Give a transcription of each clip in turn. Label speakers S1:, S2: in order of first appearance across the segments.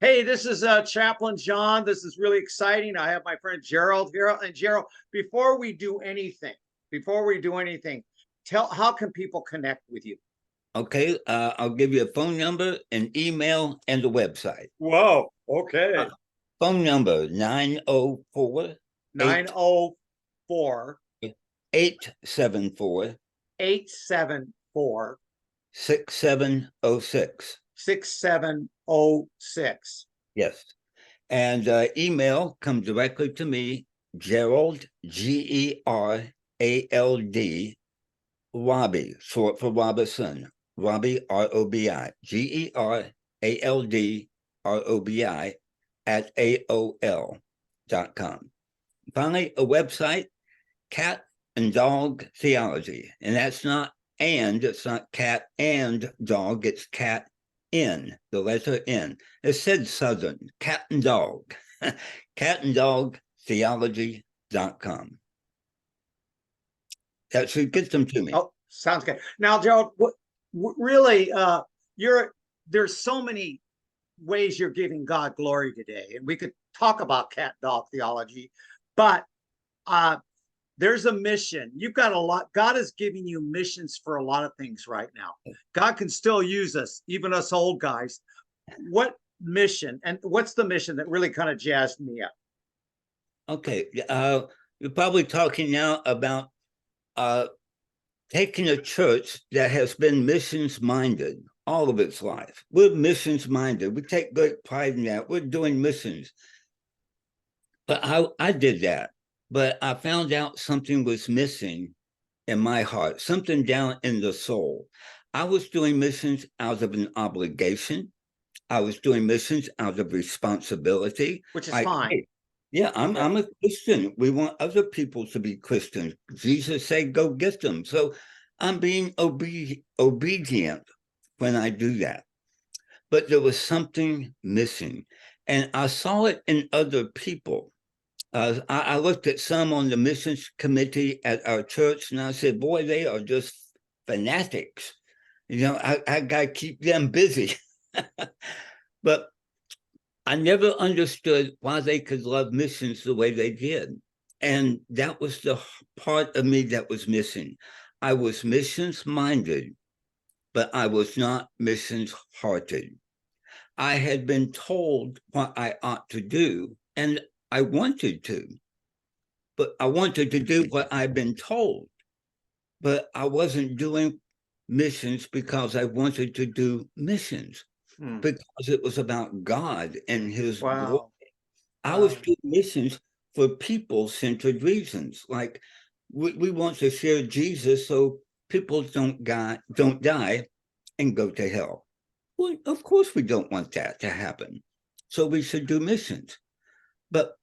S1: Hey, this is Chaplain John. This is really exciting. I have my friend Gerald here. And Gerald, before we do anything, tell how can people connect with you?
S2: Okay, I'll give you a phone number, an email, and a website.
S1: Whoa,
S2: Uh,
S1: okay.
S2: Phone number 904
S1: 904
S2: 874
S1: 874
S2: 6706.
S1: 6706.
S2: Yes. And email come directly to me, Gerald, Gerald, Robbie, short for Robinson, Robbie, Robi, Geraldrobi at AOL.com. Finally, a website, Cat and Dog Theology. And that's not it's not cat and dog, it's cat in, the letter N. It said Southern, cat and dog, cat and dog theology.com. That should get them to me.
S1: Oh, sounds good. Now, Gerald, really, you're there's so many ways you're giving God glory today, and we could talk about cat dog theology, but uh, there's a mission. You've got a lot. God is giving you missions for a lot of things right now. God can still use us, even us old guys. What mission and what's the mission that really kind of jazzed me up?
S2: Okay, you're probably talking now about taking a church that has been missions minded all of its life. We're missions minded. We take great pride in that. We're doing missions. But I did that. But I found out something was missing in my heart, something down in the soul. I was doing missions out of an obligation. I was doing missions out of responsibility.
S1: Which is fine.
S2: Yeah,
S1: Okay.
S2: I'm a Christian. We want other people to be Christians. Jesus said, go get them. So I'm being obedient when I do that. But there was something missing. And I saw it in other people. I looked at some on the missions committee at our church, and I said, boy, they are just fanatics. I got to keep them busy. But I never understood why they could love missions the way they did. And that was the part of me that was missing. I was missions minded, but I was not missions hearted. I had been told what I ought to do, and I wanted to, but I wanted to do what I'd been told, but I wasn't doing missions because I wanted to do missions, because it was about God and his glory.
S1: Wow.
S2: I was
S1: Wow.
S2: doing missions for people-centered reasons. Like we want to share Jesus so people don't die and go to hell. Well, of course we don't want that to happen. So we should do missions. But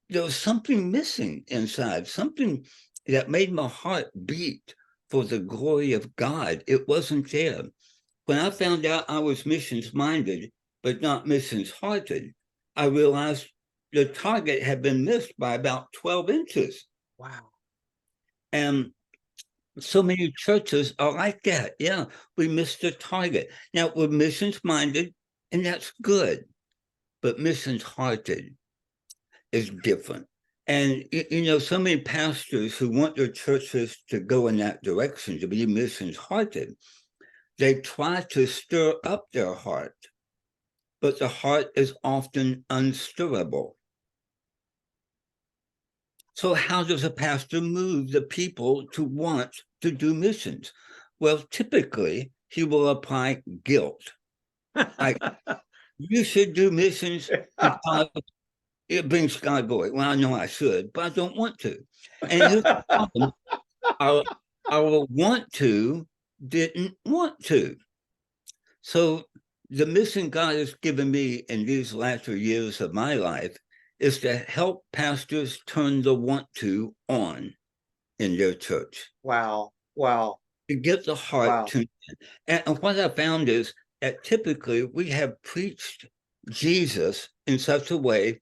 S2: there was something missing inside, something that made my heart beat for the glory of God. It wasn't there. When I found out I was missions minded, but not missions hearted, I realized the target had been missed by about 12 inches.
S1: Wow.
S2: And so many churches are like that. Yeah, we missed the target. Now we're missions minded, and that's good, but missions hearted is different. And so many pastors who want their churches to go in that direction, to be missions hearted, they try to stir up their heart, but the heart is often unstirrable. So how does a pastor move the people to want to do missions? Well, typically he will apply guilt. Like, you should do missions because it brings God glory. Well, I know I should, but I don't want to. And here's the problem. Our want to didn't want to. So the mission God has given me in these latter years of my life is to help pastors turn the want to on in their church.
S1: Wow. Wow.
S2: To get the heart
S1: Wow.
S2: tuned in. And what I found is that typically we have preached Jesus in such a way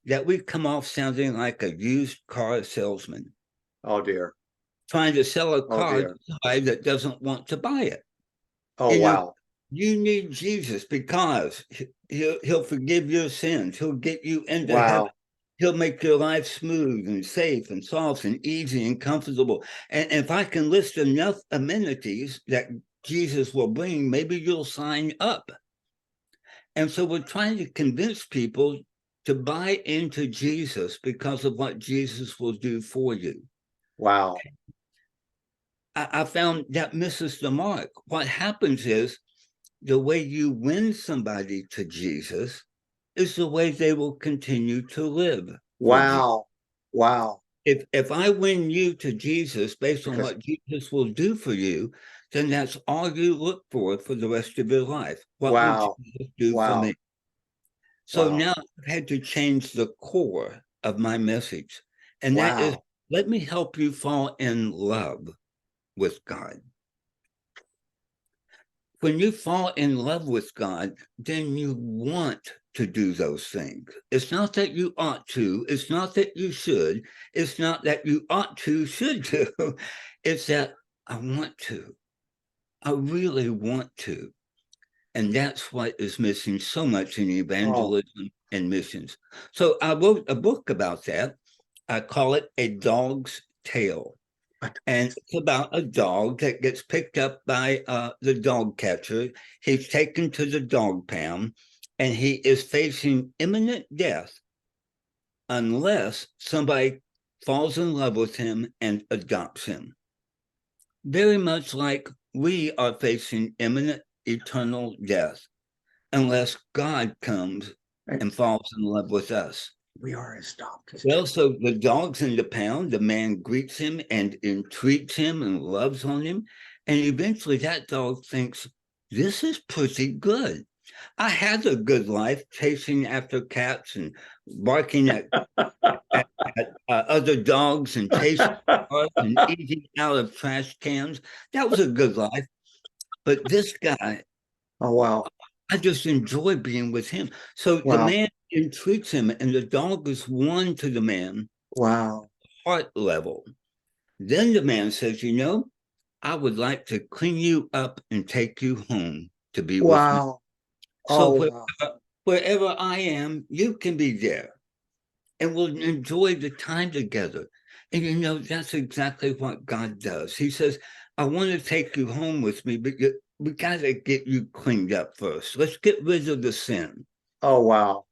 S2: that we come off sounding like a used car salesman.
S1: Oh dear.
S2: Trying to sell a
S1: Oh
S2: car to
S1: dear.
S2: somebody that doesn't want to buy it.
S1: Oh
S2: You know,
S1: wow.
S2: You need Jesus because he'll forgive your sins. He'll get you into heaven.
S1: Wow.
S2: He'll make your life smooth and safe and soft and easy and comfortable. And if I can list enough amenities that Jesus will bring, maybe you'll sign up. And so we're trying to convince people to buy into Jesus because of what Jesus will do for you.
S1: Wow.
S2: I found that misses the mark. What happens is the way you win somebody to Jesus is the way they will continue to live.
S1: Wow. Wow.
S2: If I win you to Jesus based on
S1: Because
S2: what Jesus will do for you, then that's all you look for the rest of your life. What will
S1: wow.
S2: Jesus do for
S1: Wow.
S2: me? So
S1: Wow.
S2: now I've had to change the core of my message. And that is,
S1: Wow.
S2: let me help you fall in love with God. When you fall in love with God, then you want to do those things. It's not that you ought to, it's not that you should, it's not that you ought to, should do. It's that I want to. I really want to. And that's what is missing so much in
S1: Oh,
S2: evangelism and missions. So I wrote a book about that. I call it A Dog's Tale. And it's about a dog that gets picked up by the dog catcher. He's taken to the dog pound, and he is facing imminent death unless somebody falls in love with him and adopts him. Very much like we are facing imminent eternal death unless God comes and falls in love with us.
S1: we are his adopted.
S2: Well, so the dog's in the pound, the man greets him and entreats him and loves on him. And eventually that dog thinks, this is pretty good. I had a good life chasing after cats and barking at other dogs and chasing cars and eating out of trash cans. That was a good life. But this guy,
S1: Oh, wow.
S2: I just enjoy being with him. So the
S1: Wow.
S2: man entreats him, and the dog is won to the man,
S1: Wow.
S2: heart level. Then the man says, I would like to clean you up and take you home to be with me.
S1: Wow.
S2: So
S1: Oh, wow.
S2: wherever I am, you can be there. And we'll enjoy the time together. And that's exactly what God does. He says, I want to take you home with me, but we got to get you cleaned up first. Let's get rid of the sin.
S1: Oh, wow.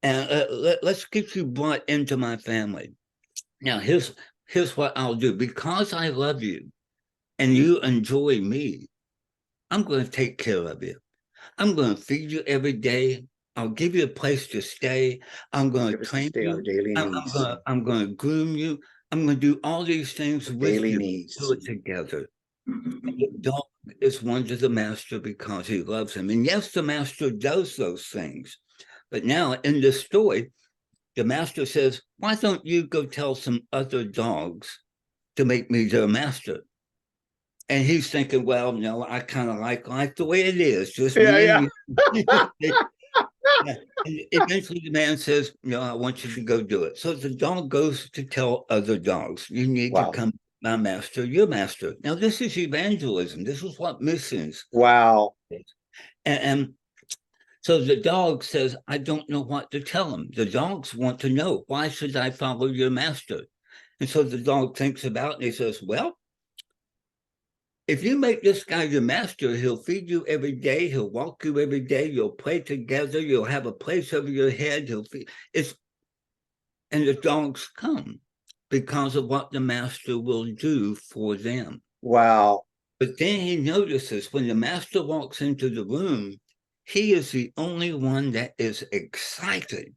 S2: And let's get you brought into my family. Now, here's what I'll do. Because I love you and you enjoy me, I'm going to take care of you. I'm going to feed you every day. I'll give you a place to stay. I'm going to train you. I'm going to groom you. I'm going to do all these things with
S1: Daily
S2: you.
S1: needs.
S2: Do it together. The dog is one to the master because he loves him. And yes, the master does those things. But now in this story, the master says, why don't you go tell some other dogs to make me their master? And he's thinking, well, no, I kind of like life the way it is, just me and you. And eventually the man says, I want you to go do it. So the dog goes to tell other dogs, you need to come, my master, your master. Now, this is evangelism. This is what missions.
S1: Wow.
S2: And so the dog says, I don't know what to tell him. The dogs want to know, why should I follow your master? And so the dog thinks about it and he says, well, if you make this guy your master, he'll feed you every day. He'll walk you every day. You'll play together. You'll have a place over your head. He'll feed. And the dogs come because of what the master will do for them.
S1: Wow.
S2: But then he notices when the master walks into the room, he is the only one that is excited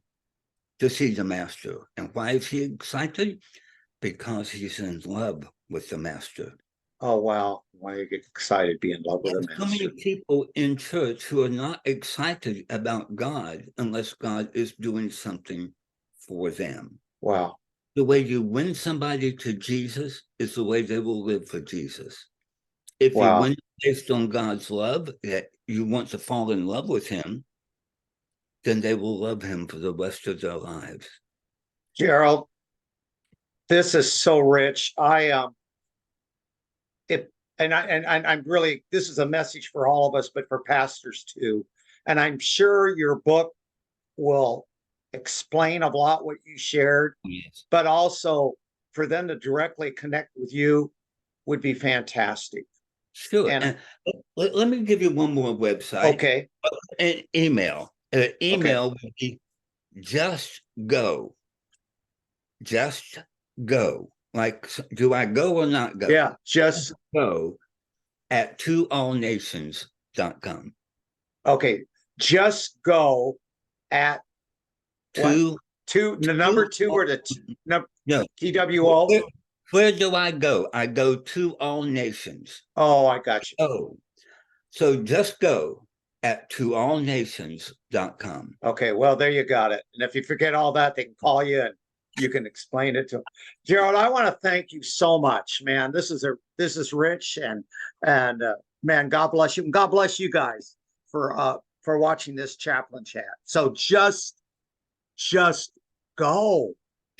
S2: to see the master. And why is he excited? Because he's in love with the master.
S1: Oh, wow. Why you get excited, be in love with a master?
S2: So many people in church who are not excited about God unless God is doing something for them.
S1: Wow.
S2: The way you win somebody to Jesus is the way they will live for Jesus. If you win based on God's love, that you want to fall in love with him, then they will love him for the rest of their lives.
S1: Gerald, this is so rich. and I'm really, this is a message for all of us, but for pastors too. And I'm sure your book will explain a lot what you shared,
S2: Yes.
S1: but also for them to directly connect with you would be fantastic.
S2: Sure.
S1: And
S2: And let me give you one more website.
S1: okay,
S2: An email. Email would be just go. Just go. Like, do I go or not go?
S1: yeah, just
S2: Go at toallnations.com.
S1: okay, just go at what? The number two or the
S2: No.
S1: TWO?
S2: Where do I go? I go to all nations.
S1: Oh, I got you.
S2: Oh, so just go at toallnations.com.
S1: Okay, well, there you got it. And if you forget all that, they can call you and you can explain it to them. Gerald, I want to thank you so much, man. This is rich and man, God bless you. And God bless you guys for watching this chaplain chat. So just go.